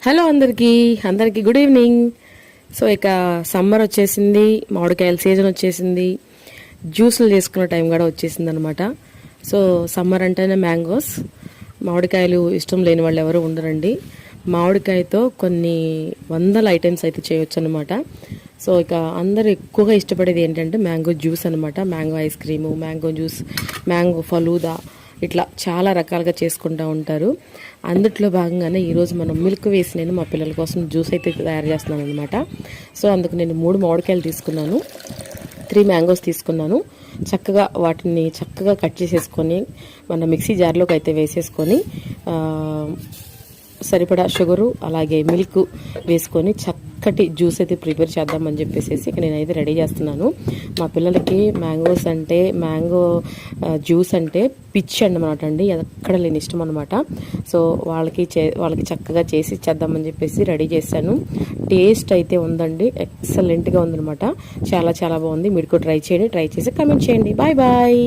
Hello అందరికీ good evening. So ఇక summer వచ్చేసింది, మామిడికాయల సీజన్ వచ్చేసింది, జ్యూసులు చేసుకునే టైం కూడా వచ్చేసింది అనమాట. సో సమ్మర్ అంటేనే మ్యాంగోస్, మామిడికాయలు ఇష్టం లేని వాళ్ళు ఎవరు ఉండరండి. మామిడికాయతో కొన్ని వందల ఐటమ్స్ అయితే చేయొచ్చు అనమాట. సో ఇక అందరూ ఎక్కువగా ఇష్టపడేది ఏంటంటే మ్యాంగో జ్యూస్ అనమాట. Mango ice cream, mango juice, mango falooda, ఇట్లా చాలా రకాలుగా చేసుకుంటూ ఉంటారు. అందుట్లో భాగంగానే ఈరోజు మనం మిల్క్ వేసి నేను మా పిల్లల కోసం జ్యూస్ అయితే తయారు చేస్తున్నాను అనమాట. సో అందుకు నేను 3 మామిడికాయలు తీసుకున్నాను, 3 మ్యాంగోస్ తీసుకున్నాను. చక్కగా వాటిని చక్కగా కట్ చేసేసుకొని మన మిక్సీ జార్లోకి అయితే వేసేసుకొని సరిపడా షుగరు అలాగే మిల్క్ వేసుకొని చక్కటి జ్యూస్ అయితే ప్రిపేర్ చేద్దామని చెప్పేసి ఇక నేనైతే రెడీ చేస్తున్నాను. మా పిల్లలకి మ్యాంగో జ్యూస్ అంటే పిచ్చి అనమాట అండి, ఎక్కడ లేని ఇష్టం అనమాట. సో వాళ్ళకి చక్కగా చేసి ఇచ్చేద్దామని చెప్పేసి రెడీ చేశాను. టేస్ట్ అయితే ఉందండి, ఎక్సలెంట్గా ఉందనమాట. చాలా చాలా బాగుంది. మీరు కూడా ట్రై చేయండి, ట్రై చేసి కమెంట్ చేయండి. Bye bye.